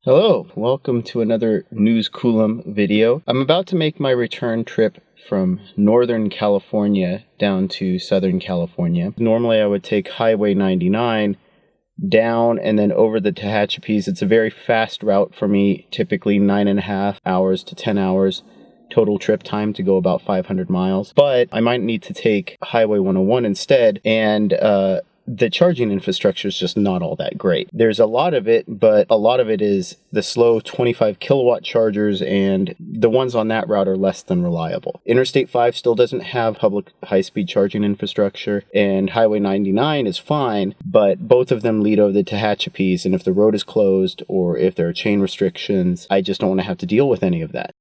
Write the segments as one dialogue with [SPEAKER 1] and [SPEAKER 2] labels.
[SPEAKER 1] Hello, welcome to another News Coolum video. I'm about to make my return trip from Northern California down to Southern California. Normally I would take Highway 99 down and then over the Tehachapi's. It's a very fast route for me, typically 9.5 hours to 10 hours. Total trip time to go about 500 miles. But I might need to take Highway 101 instead, and the charging infrastructure is just not all that great. There's a lot of it, but a lot of it is the slow 25 kilowatt chargers, and the ones on that route are less than reliable. Interstate 5 still doesn't have public high-speed charging infrastructure, and Highway 99 is fine, but both of them lead over the Tehachapi's, and if the road is closed or if there are chain restrictions, I just don't want to have to deal with any of that.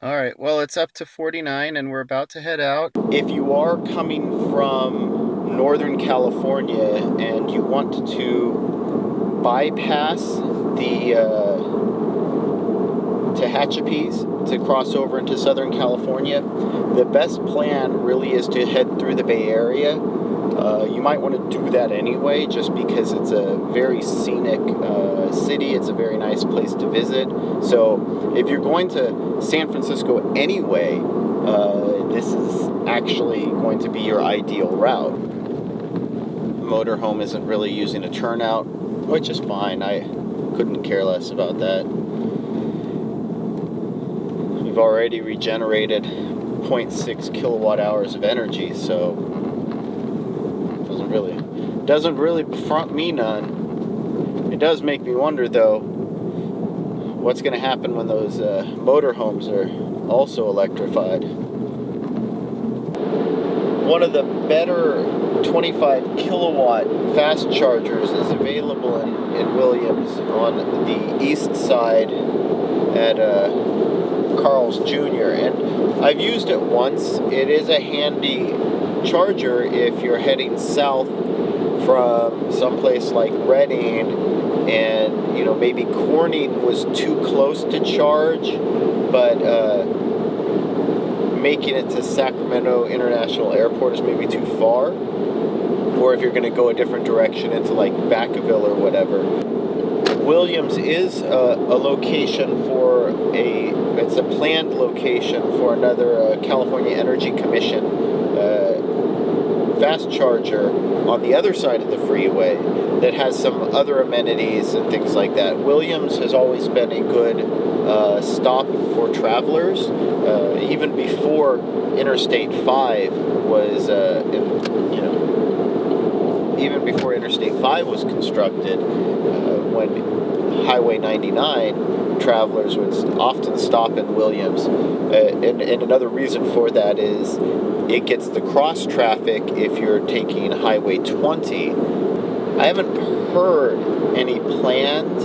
[SPEAKER 1] Alright, well, it's up to 49 and we're about to head out. If you are coming from Northern California and you want to bypass the Tehachapi's to cross over into Southern California, the best plan really is to head through the Bay Area. You might want to do that anyway, just because it's a very scenic city. It's a very nice place to visit. So if you're going to San Francisco anyway, this is actually going to be your ideal route. Motorhome isn't really using a turnout, which is fine. I couldn't care less about that. We've already regenerated 0.6 kilowatt hours of energy, so doesn't really befront me none. It does make me wonder, though, what's going to happen when those motorhomes are also electrified. One of the better 25 kilowatt fast chargers is available in Williams on the east side at Carl's Jr. And I've used it once. It is a handy charger if you're heading south from someplace like Redding, and maybe Corning was too close to charge, but making it to Sacramento International Airport is maybe too far, or if you're going to go a different direction into like Vacaville or whatever. Williams is a location for it's a planned location for another California Energy Commission fast charger on the other side of the freeway that has some other amenities and things like that. Williams has always been a good stop for travelers, even before Interstate 5 was, even before Interstate 5 was constructed, when Highway 99, travelers would often stop in Williams. And another reason for that is it gets the cross traffic if you're taking Highway 20. I haven't heard any plans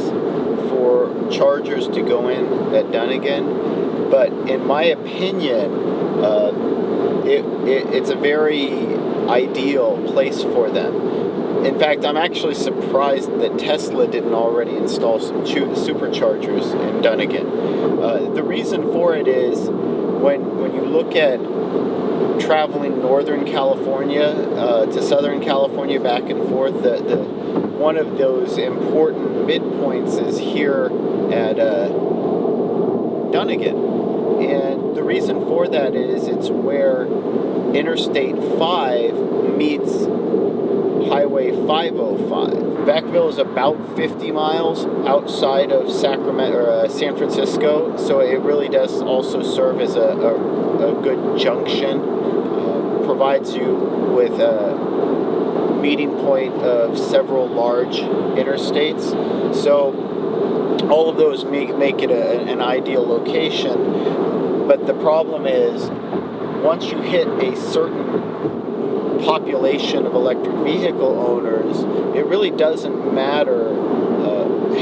[SPEAKER 1] for chargers to go in at Dunnigan, but in my opinion, it's a very ideal place for them. In fact, I'm actually surprised that Tesla didn't already install some superchargers in Dunnigan. The reason for it is when you look at traveling Northern California to Southern California back and forth, one of those important midpoints is here at Dunnigan. And the reason for that is it's where Interstate 5 meets Highway 505. Vacaville is about 50 miles outside of Sacramento or San Francisco, so it really does also serve as a good junction. Provides you with a meeting point of several large interstates. So all of those make it an ideal location. But the problem is, once you hit a certain population of electric vehicle owners, it really doesn't matter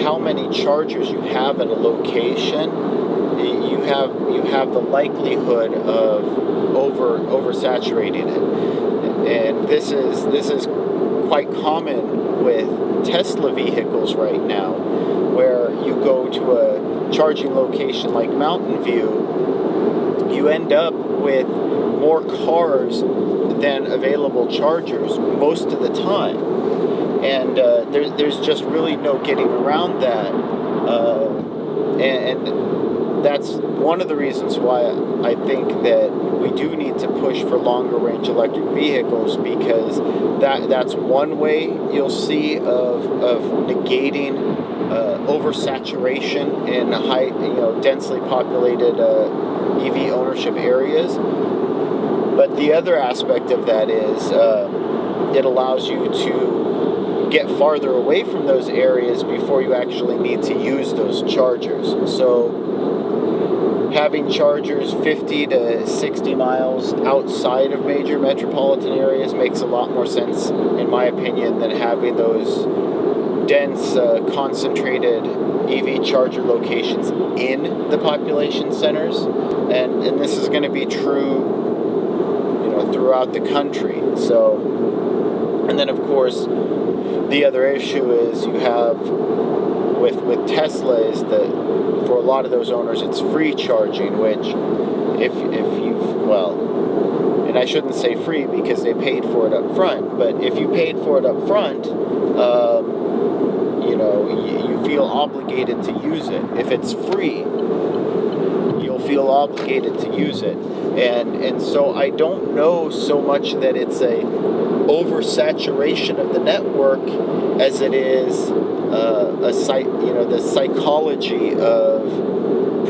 [SPEAKER 1] how many chargers you have at a location. You have the likelihood of oversaturating it, and this is quite common with Tesla vehicles right now, where you go to a charging location like Mountain View, you end up with more cars than available chargers most of the time. And there's just really no getting around that. And that's one of the reasons why I think that we do need to push for longer range electric vehicles, because that's one way you'll see of negating oversaturation in densely populated EV ownership areas. But the other aspect of that is it allows you to get farther away from those areas before you actually need to use those chargers. So having chargers 50 to 60 miles outside of major metropolitan areas makes a lot more sense, in my opinion, than having those dense, concentrated EV charger locations in the population centers. And this is going to be true, throughout the country. So, and then of course, the other issue is you have with Tesla is that for a lot of those owners it's free charging, which if and I shouldn't say free because they paid for it up front, but if you paid for it up front, you feel obligated to use it. If it's free, you'll feel obligated to use it. And so I don't know so much that it's a oversaturation of the network as it is the psychology of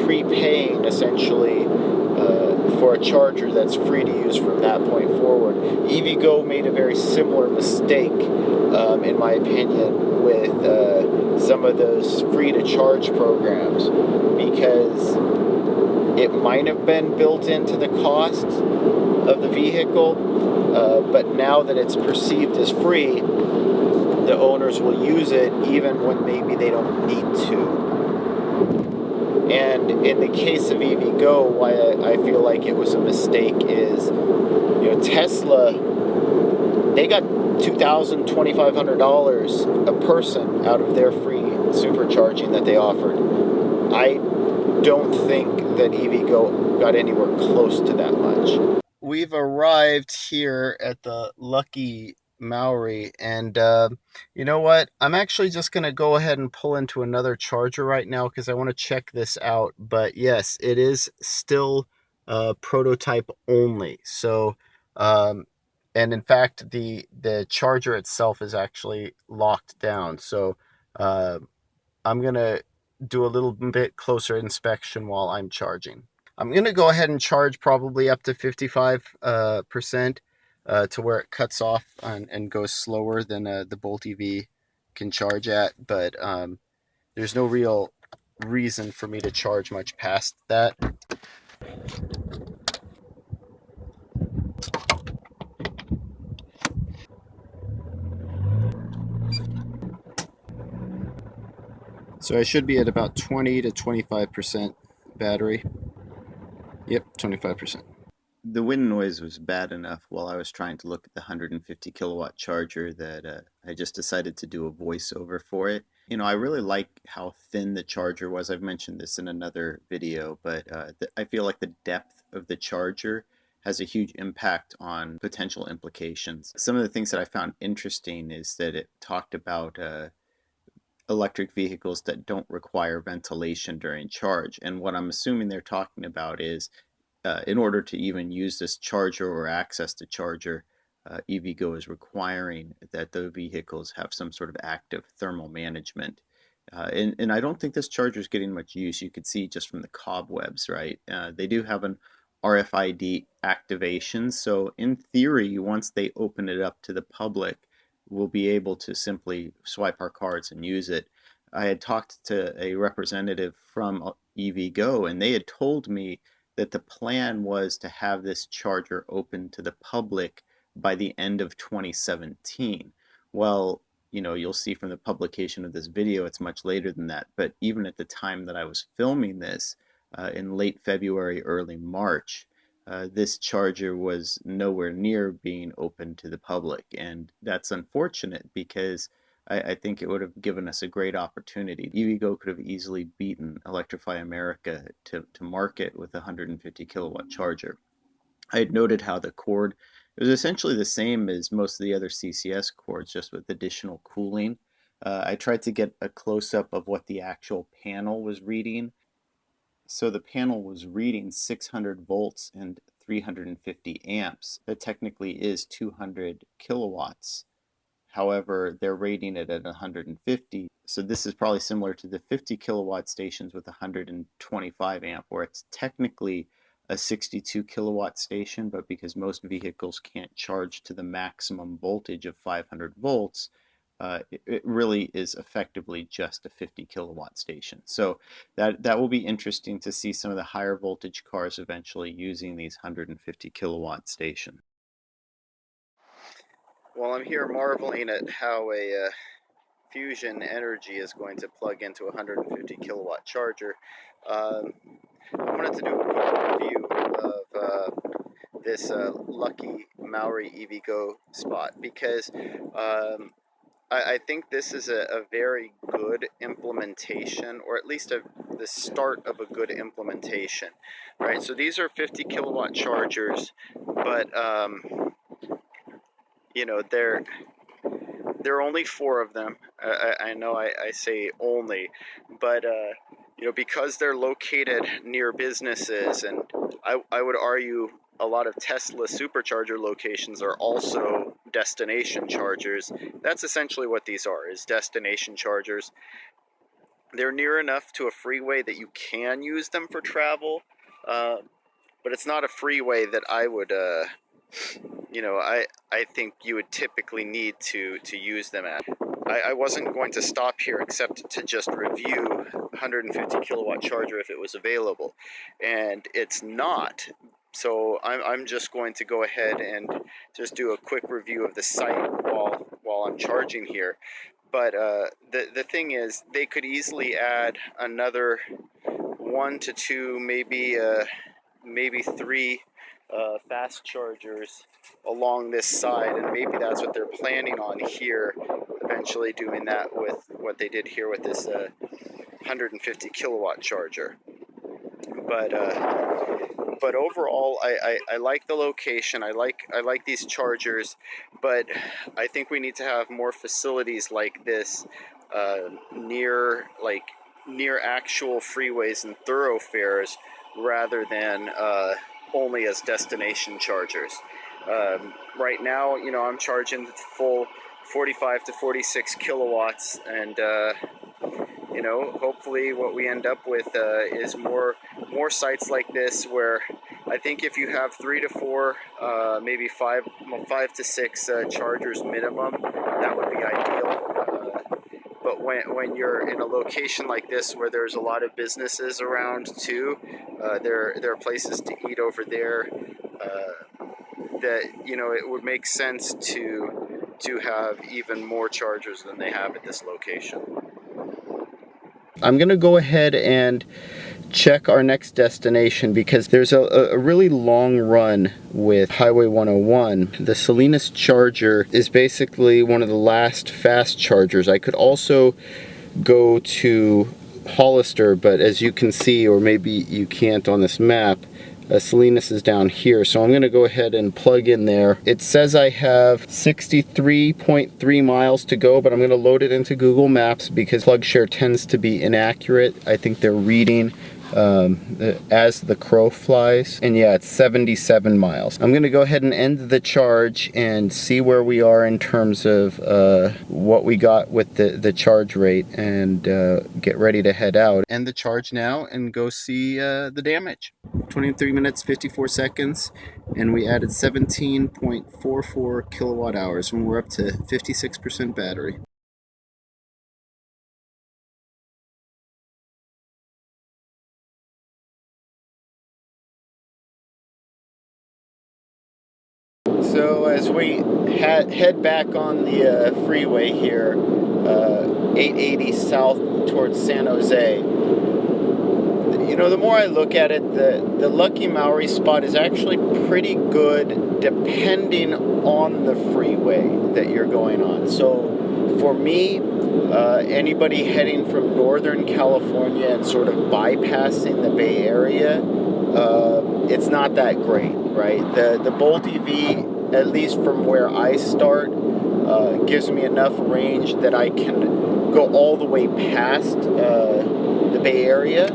[SPEAKER 1] prepaying essentially for a charger that's free to use from that point forward. EVgo made a very similar mistake, in my opinion, with some of those free to charge programs, because it might have been built into the cost of the vehicle, but now that it's perceived as free, the owners will use it even when maybe they don't need to. And in the case of EVgo, why I feel like it was a mistake is, Tesla, they got $2,000, $2,500 a person out of their free supercharging that they offered. I don't think that EVgo got anywhere close to that much. We've arrived here at the lucky Mowry, and you know what? I'm actually just going to go ahead and pull into another charger right now because I want to check this out. But yes, it is still prototype only. So, and in fact, the charger itself is actually locked down. So I'm going to do a little bit closer inspection while I'm charging. I'm going to go ahead and charge probably up to 55% to where it cuts off and goes slower than the Bolt EV can charge at. But there's no real reason for me to charge much past that. So I should be at about 20 to 25% battery. Yep, 25%. The wind noise was bad enough while I was trying to look at the 150 kilowatt charger that I just decided to do a voiceover for it. I really like how thin the charger was. I've mentioned this in another video, but I feel like the depth of the charger has a huge impact on potential implications. Some of the things that I found interesting is that it talked about electric vehicles that don't require ventilation during charge. And what I'm assuming they're talking about is in order to even use this charger or access the charger, EVgo is requiring that the vehicles have some sort of active thermal management. And I don't think this charger is getting much use. You could see just from the cobwebs, right? They do have an RFID activation. So in theory, once they open it up to the public, we'll be able to simply swipe our cards and use it. I had talked to a representative from EVgo, and they had told me that the plan was to have this charger open to the public by the end of 2017. Well, you'll see from the publication of this video, it's much later than that. But even at the time that I was filming this, in late February, early March, this charger was nowhere near being open to the public. And that's unfortunate because I think it would have given us a great opportunity. EVgo could have easily beaten Electrify America to market with a 150 kilowatt charger. I had noted how the cord, it was essentially the same as most of the other CCS cords, just with additional cooling. I tried to get a close-up of what the actual panel was reading. So the panel was reading 600 volts and 350 amps. That technically is 200 kilowatts. However, they're rating it at 150. So this is probably similar to the 50 kilowatt stations with 125 amp, where it's technically a 62 kilowatt station, but because most vehicles can't charge to the maximum voltage of 500 volts, it really is effectively just a 50 kilowatt station. So that will be interesting to see some of the higher voltage cars eventually using these 150 kilowatt stations. Well, I'm here marveling at how a fusion energy is going to plug into a 150 kilowatt charger. I wanted to do a quick review of this lucky Mowry EVgo spot, because I think this is a very good implementation, or at least the start of a good implementation, right? So these are 50 kilowatt chargers, but you know, there are only 4 of them. I know I say only, but you know, because they're located near businesses, and I would argue a lot of Tesla supercharger locations are also destination chargers. That's essentially what these are, is destination chargers. They're near enough to a freeway that you can use them for travel, but it's not a freeway that I would you know, I think you would typically need to use them at. I wasn't going to stop here except to just review 150 kilowatt charger if it was available, and it's not. So I'm just going to go ahead and just do a quick review of the site while I'm charging here. But the thing is, they could easily add another 1 to 2, maybe 3 fast chargers along this side, and maybe that's what they're planning on here, eventually doing that with what they did here with this 150 kilowatt charger. But overall, I like the location. I like these chargers, but I think we need to have more facilities like this near actual freeways and thoroughfares, rather than only as destination chargers. Right now, you know, I'm charging the full 45 to 46 kilowatts, and you know, hopefully what we end up with is more sites like this, where I think if you have 3 to 4, maybe 5 to 6 chargers minimum, that would be ideal. But when you're in a location like this where there's a lot of businesses around too, there are places to eat over there, that, you know, it would make sense to have even more chargers than they have at this location. I'm going to go ahead and check our next destination, because there's a really long run with Highway 101. The Salinas charger is basically one of the last fast chargers. I could also go to Hollister, but as you can see, or maybe you can't on this map, Salinas is down here, so I'm going to go ahead and plug in there. It says I have 63.3 miles to go, but I'm going to load it into Google Maps because PlugShare tends to be inaccurate. I think they're reading as the crow flies, and yeah, it's 77 miles. I'm going to go ahead and end the charge and see where we are in terms of what we got with the charge rate, and get ready to head out. End the charge now and go see the damage. 23 minutes 54 seconds, and we added 17.44 kilowatt hours, and we're up to 56% battery. So as we head back on the freeway here, 880 south towards San Jose, you know, the more I look at it, the Lucky Mowry spot is actually pretty good depending on the freeway that you're going on. So for me, anybody heading from Northern California and sort of bypassing the Bay Area, it's not that great, right? The Bolt EV, at least from where I start, gives me enough range that I can go all the way past the Bay Area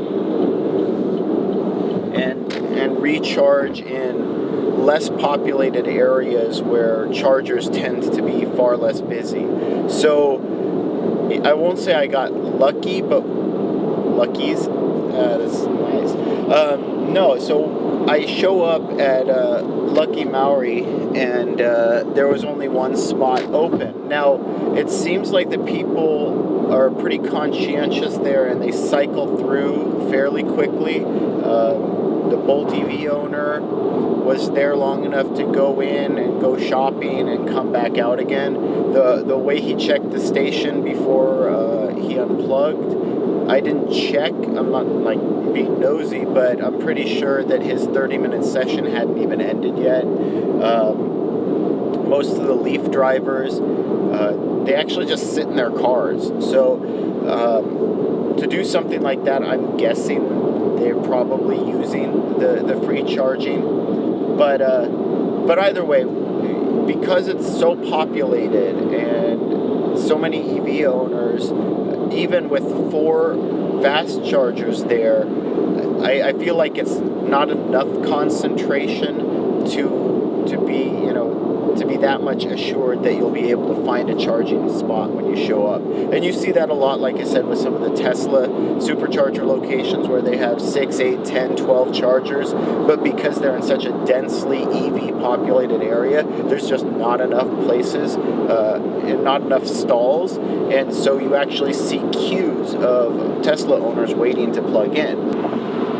[SPEAKER 1] and recharge in less populated areas where chargers tend to be far less busy. So I won't say I got lucky, but luckies. That's nice. No, so I show up at Lucky Mowry, and there was only one spot open. Now, it seems like the people are pretty conscientious there, and they cycle through fairly quickly. The Bolt EV owner was there long enough to go in and go shopping and come back out again. The way he checked the station before he unplugged, I didn't check. I'm not like being nosy, but I'm pretty sure that his 30-minute session hadn't even ended yet. Most of the Leaf drivers, they actually just sit in their cars. So to do something like that, I'm guessing they're probably using the free charging. But either way, because it's so populated and so many EV owners, even with 4 fast chargers there, I feel like it's not enough concentration to be that much assured that you'll be able to find a charging spot when you show up. And you see that a lot, like I said, with some of the Tesla supercharger locations where they have 6, 8, 10, 12 chargers, but because they're in such a densely EV populated area, there's just not enough places and not enough stalls, and so you actually see queues of Tesla owners waiting to plug in.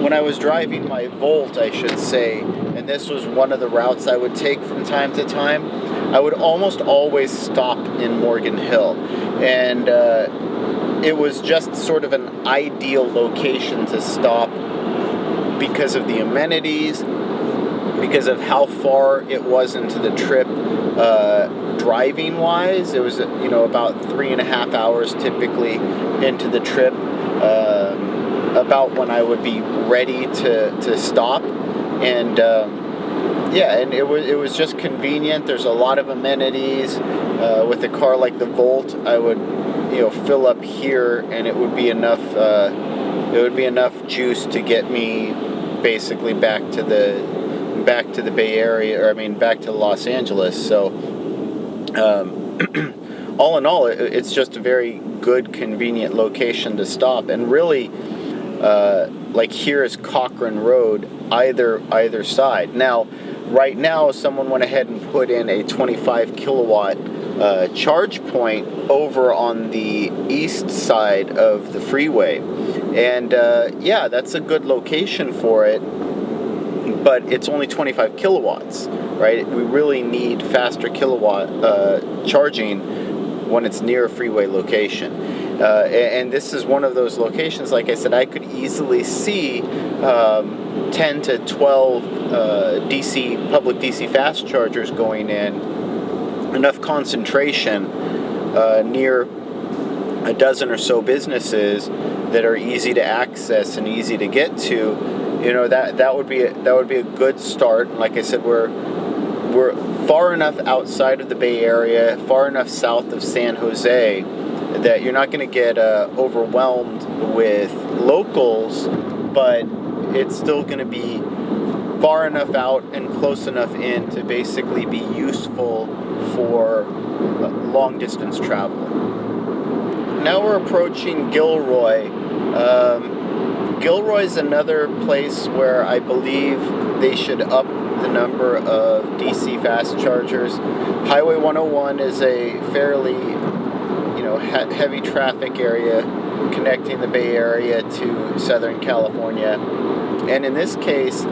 [SPEAKER 1] When I was driving my Volt, I should say, and this was one of the routes I would take from time to time, I would almost always stop in Morgan Hill. And it was just sort of an ideal location to stop because of the amenities, because of how far it was into the trip driving wise. It was about 3.5 hours typically into the trip, about when I would be ready to stop. And and it was just convenient. There's a lot of amenities. With a car like the Volt, I would fill up here, and it would be enough juice to get me basically back to the Bay Area, or back to Los Angeles. So all in all, it's just a very good, convenient location to stop. And really, like here is Cochrane Road, either side. Now, right now, someone went ahead and put in a 25 kilowatt charge point over on the east side of the freeway. And that's a good location for it, but it's only 25 kilowatts, right? We really need faster kilowatt charging when it's near a freeway location. And this is one of those locations, like I said, I could easily see 10 to 12 public DC fast chargers going in, enough concentration near a dozen or so businesses that are easy to access and easy to get to. That would be a good start. And like I said, we're far enough outside of the Bay Area, far enough south of San Jose, that you're not going to get overwhelmed with locals, but it's still going to be far enough out and close enough in to basically be useful for long distance travel. Now we're approaching Gilroy. Gilroy is another place where I believe they should up the number of DC fast chargers. Highway 101 is a fairly heavy traffic area connecting the Bay Area to Southern California. And in this case,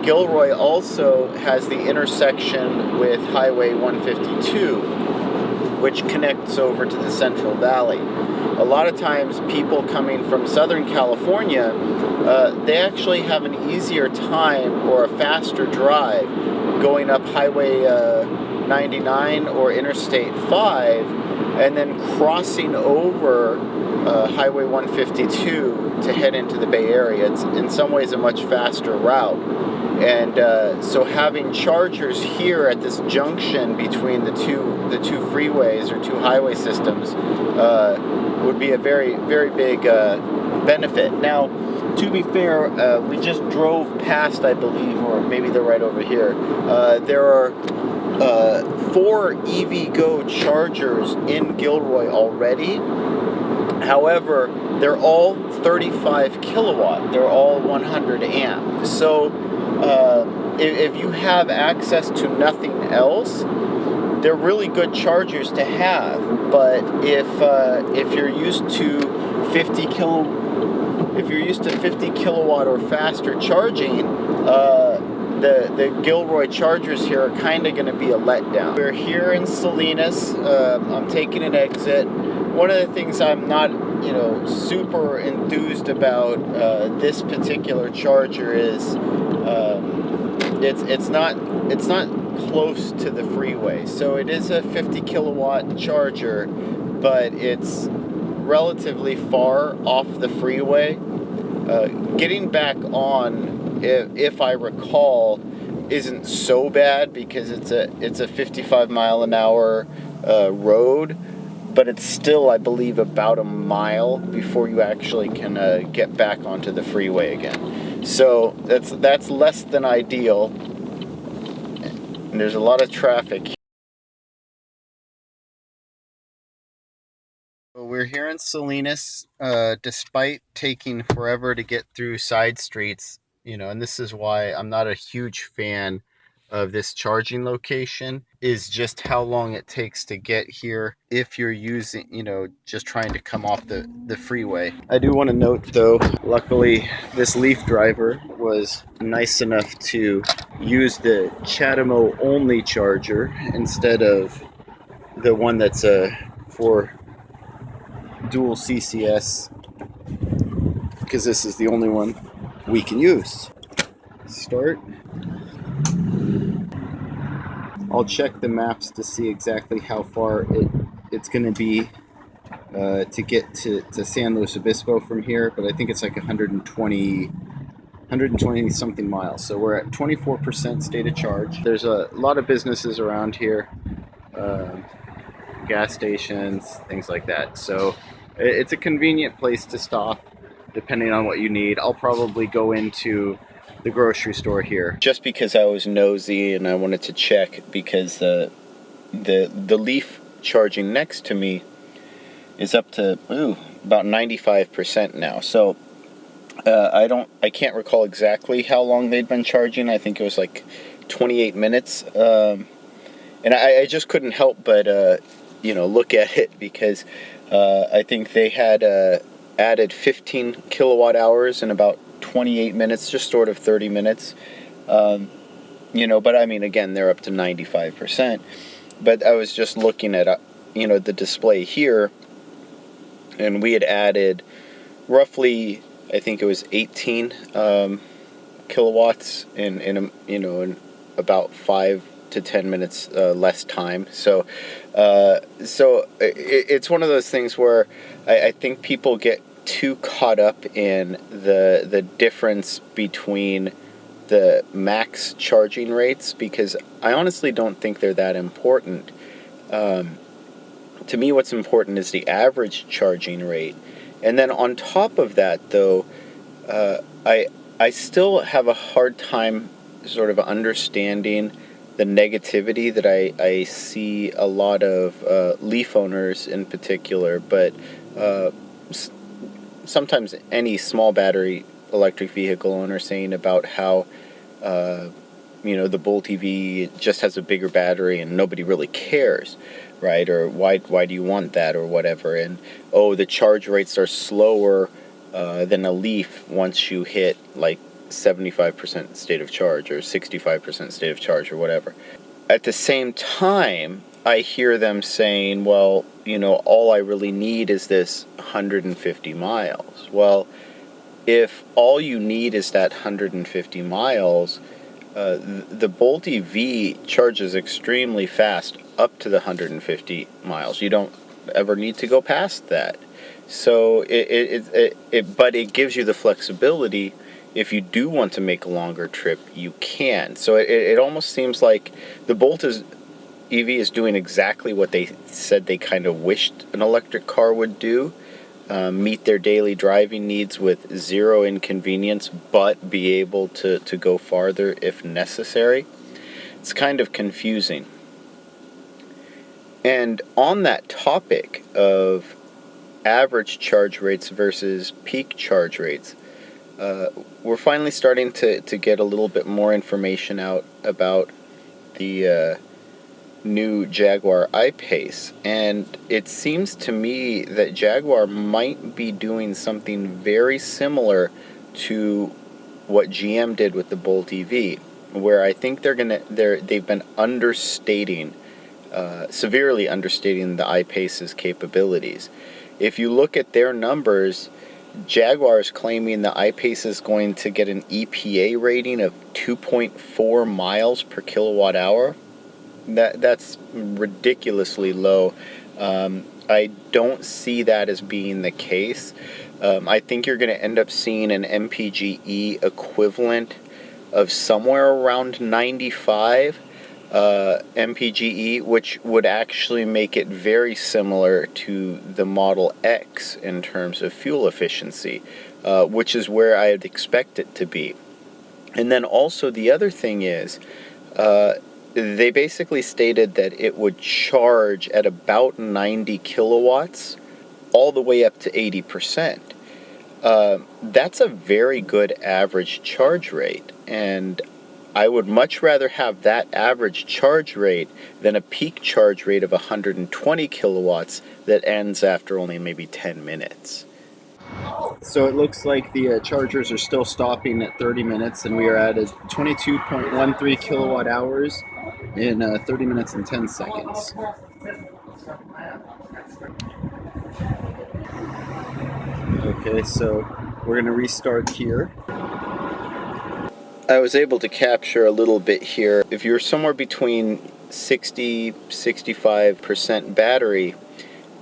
[SPEAKER 1] Gilroy also has the intersection with Highway 152, which connects over to the Central Valley. A lot of times people coming from Southern California, they actually have an easier time or a faster drive going up Highway 99 or Interstate 5 and then crossing over Highway 152 to head into the Bay Area. It's in some ways a much faster route. And so having chargers here at this junction between the two freeways or two highway systems would be a very, very big benefit. Now, to be fair, we just drove past, I believe, or maybe they're right over here. There are 4 EVgo chargers in Gilroy already. However, they're all 35 kilowatt. They're all 100 amp. So if you have access to nothing else, they're really good chargers to have. But if you're used to 50 kilowatt or faster charging, the Gilroy chargers here are kind of going to be a letdown. We're here in Salinas. I'm taking an exit. One of the things I'm not, super enthused about this particular charger is it's not close to the freeway. So it is a 50 kilowatt charger, but it's relatively far off the freeway. Getting back on, if I recall, isn't so bad because it's a 55 mile an hour road, but it's still, I believe, about a mile before you actually can get back onto the freeway again. So that's less than ideal, and there's a lot of traffic. We're here in Salinas, despite taking forever to get through side streets, and this is why I'm not a huge fan of this charging location, is just how long it takes to get here if you're using, just trying to come off the freeway. I do want to note, though, luckily this Leaf driver was nice enough to use the CHAdeMO only charger instead of the one that's for dual CCS, because this is the only one we can use. Start. I'll check the maps to see exactly how far it's going to be to get to San Luis Obispo from here, but I think it's like 120 something miles. So we're at 24% state of charge. There's a lot of businesses around here, gas stations, things like that. So it's a convenient place to stop depending on what you need. I'll probably go into the grocery store here just because I was nosy and I wanted to check, because the Leaf charging next to me is up to about 95% now. So I can't recall exactly how long they'd been charging. I think it was like 28 minutes. And I just couldn't help but look at it, because I think they had added 15 kilowatt hours in about 28 minutes, just sort of 30 minutes. But I mean, again, they're up to 95%. But I was just looking at, the display here, and we had added roughly, I think it was 18 kilowatts in about 5 to 10 minutes less time. So it's one of those things where I think people get too caught up in the difference between the max charging rates, because I honestly don't think they're that important. To me, what's important is the average charging rate. And then on top of that, though, I still have a hard time sort of understanding the negativity that I see a lot of Leaf owners in particular, but sometimes any small battery electric vehicle owner saying about how the Bolt EV just has a bigger battery and nobody really cares, right? Or why do you want that, or whatever? And the charge rates are slower than a Leaf once you hit like 75% state of charge or 65% state of charge or whatever. At the same time, I hear them saying, well, all I really need is this 150 miles. Well, if all you need is that 150 miles, the Bolt EV charges extremely fast up to the 150 miles. You don't ever need to go past that. So but it gives you the flexibility. If you do want to make a longer trip, you can. So it almost seems like the Bolt EV is doing exactly what they said they kind of wished an electric car would do. Meet their daily driving needs with zero inconvenience, but be able to go farther if necessary. It's kind of confusing. And on that topic of average charge rates versus peak charge rates, we're finally starting to get a little bit more information out about the new Jaguar I-Pace, and it seems to me that Jaguar might be doing something very similar to what GM did with the Bolt EV, where I think they've been understating, severely understating the I-Pace's capabilities. If you look at their numbers, Jaguar is claiming the I-Pace is going to get an EPA rating of 2.4 miles per kilowatt hour. That's ridiculously low. I don't see that as being the case. I think you're going to end up seeing an MPGe equivalent of somewhere around 95 MPGe, which would actually make it very similar to the Model X in terms of fuel efficiency, which is where I'd expect it to be. And then also the other thing is, they basically stated that it would charge at about 90 kilowatts all the way up to 80%. That's a very good average charge rate, and I would much rather have that average charge rate than a peak charge rate of 120 kilowatts that ends after only maybe 10 minutes. So it looks like the chargers are still stopping at 30 minutes, and we are at 22.13 kilowatt hours in 30 minutes and 10 seconds. Okay, so we're going to restart here. I was able to capture a little bit here. If you're somewhere between 60-65% battery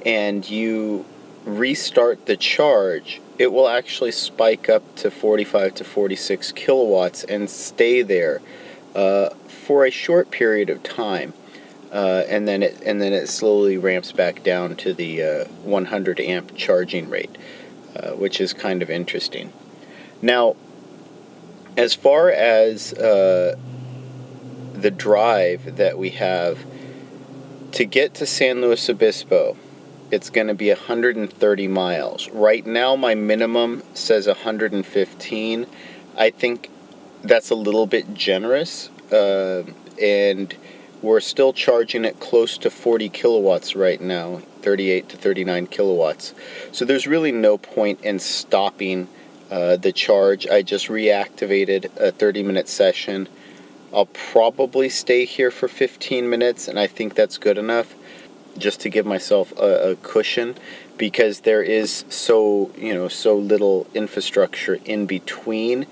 [SPEAKER 1] and you restart the charge, it will actually spike up to 45 to 46 kilowatts and stay there for a short period of time, and then it slowly ramps back down to the 100 amp charging rate, which is kind of interesting. Now, as far as the drive that we have to get to San Luis Obispo, it's going to be 130 miles. Right now, my minimum says 115. I think that's a little bit generous, and we're still charging it close to 40 kilowatts right now, 38 to 39 kilowatts. So there's really no point in stopping the charge. I just reactivated a 30-minute session. I'll probably stay here for 15 minutes, and I think that's good enough, just to give myself a cushion, because there is so little infrastructure in between.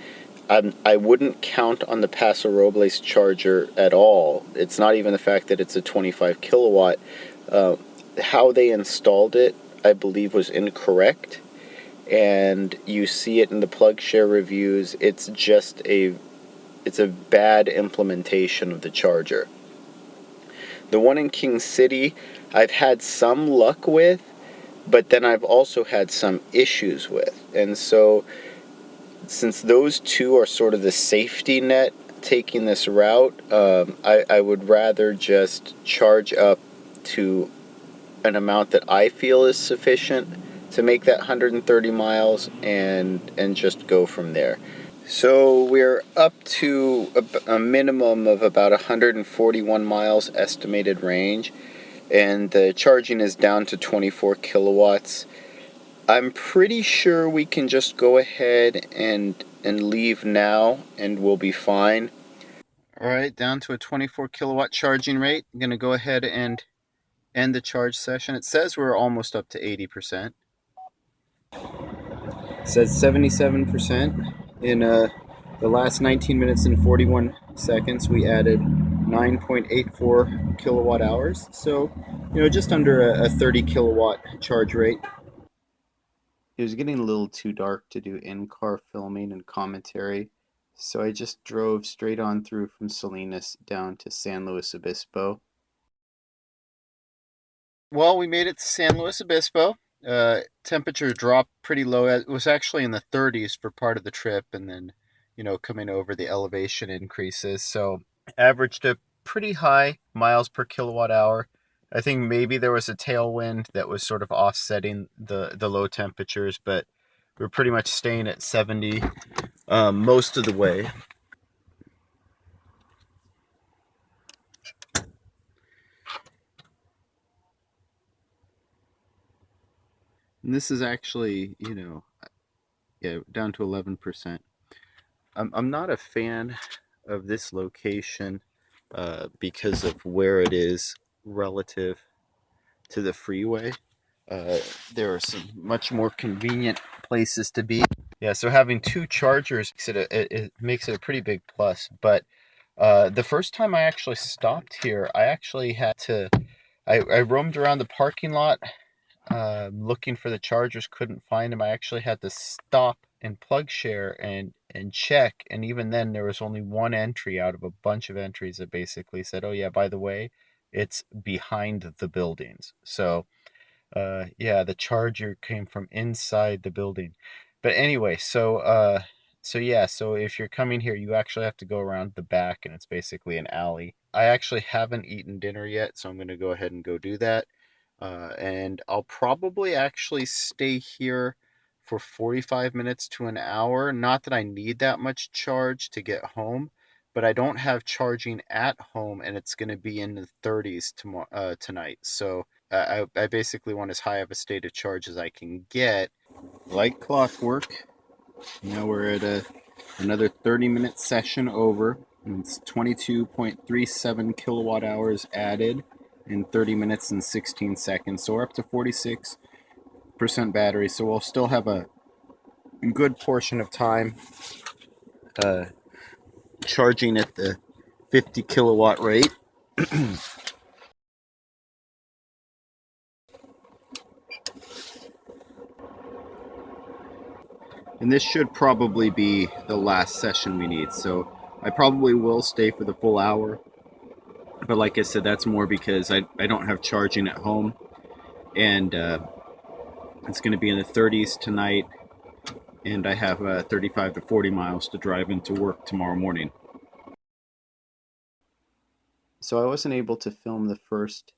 [SPEAKER 1] I wouldn't count on the Paso Robles charger at all. It's not even the fact that it's a 25 kilowatt. How they installed it, I believe, was incorrect, and you see it in the PlugShare reviews. It's a bad implementation of the charger. The one in King City, I've had some luck with, but then I've also had some issues with. And so, since those two are sort of the safety net taking this route, I would rather just charge up to an amount that I feel is sufficient to make that 130 miles and just go from there. So we're up to a minimum of about 141 miles estimated range, and the charging is down to 24 kilowatts. I'm pretty sure we can just go ahead and leave now, and we'll be fine. Alright, down to a 24 kilowatt charging rate. I'm going to go ahead and end the charge session. It says we're almost up to 80%. It says 77%. In the last 19 minutes and 41 seconds, we added 9.84 kilowatt hours. So just under a 30 kilowatt charge rate. It was getting a little too dark to do in-car filming and commentary, so I just drove straight on through from Salinas down to San Luis Obispo. Well, we made it to San Luis Obispo. Temperature dropped pretty low. It was actually in the 30s for part of the trip, and then, coming over the elevation increases. So averaged a pretty high miles per kilowatt hour. I think maybe there was a tailwind that was sort of offsetting the low temperatures, but we're pretty much staying at 70 most of the way. And this is actually, down to 11%. I'm not a fan of this location because of where it is relative to the freeway. There are some much more convenient places to be. Yeah, so having two chargers it makes it a pretty big plus. But the first time I actually stopped here, I actually had to. I roamed around the parking lot looking for the chargers, couldn't find them. I actually had to stop and plug share and check, and even then there was only one entry out of a bunch of entries that basically said, oh yeah, by the way, it's behind the buildings. So yeah, the charger came from inside the building. But anyway, so yeah, so if you're coming here, you actually have to go around the back, and it's basically an alley. I actually haven't eaten dinner yet, so I'm going to go ahead and go do that. And I'll probably actually stay here for 45 minutes to an hour. Not that I need that much charge to get home, but I don't have charging at home, and it's going to be in the 30s tonight. So I basically want as high of a state of charge as I can get. Like clockwork, now we're at another 30-minute session over. And it's 22.37 kilowatt hours added in 30 minutes and 16 seconds. So we're up to 46% battery. So we'll still have a good portion of time charging at the 50 kilowatt rate. And this should probably be the last session we need. So I probably will stay for the full hour. But like I said, that's more because I don't have charging at home. And it's going to be in the 30s tonight. And I have 35 to 40 miles to drive into work tomorrow morning. So I wasn't able to film the first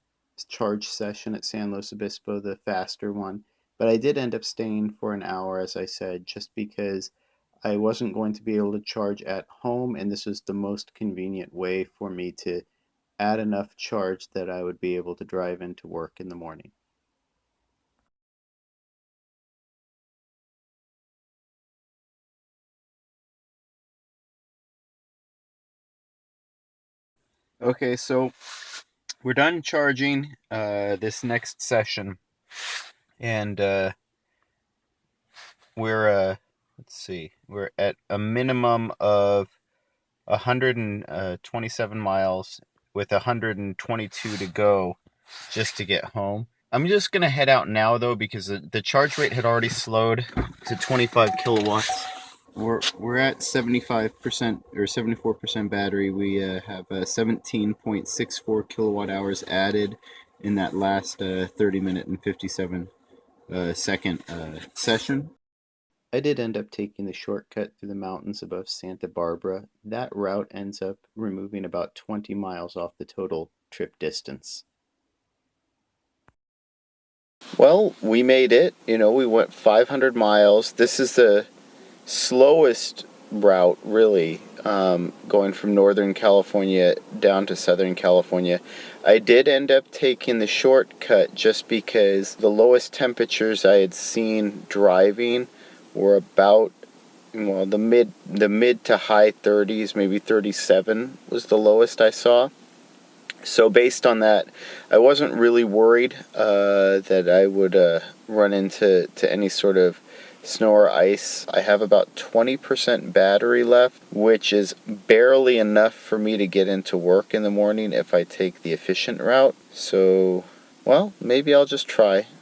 [SPEAKER 1] charge session at San Luis Obispo, the faster one, but I did end up staying for an hour, as I said, just because I wasn't going to be able to charge at home, and this was the most convenient way for me to add enough charge that I would be able to drive into work in the morning. Okay, so we're done charging this next session, and we're let's see, we're at a minimum of 127 miles with 122 to go just to get home. I'm just gonna head out now though, because the charge rate had already slowed to 25 kilowatts. We're at 75% or 74% battery. We have 17.64 kilowatt hours added in that last 30-minute and 57-second session. I did end up taking the shortcut through the mountains above Santa Barbara. That route ends up removing about 20 miles off the total trip distance. Well, we made it. We went 500 miles. This is the slowest route, really, going from Northern California down to Southern California. I did end up taking the shortcut just because the lowest temperatures I had seen driving were about, well, the mid to high 30s, maybe 37 was the lowest I saw. So based on that, I wasn't really worried that I would run into any sort of snow or ice. I have about 20% battery left, which is barely enough for me to get into work in the morning if I take the efficient route. So Well, maybe I'll just try.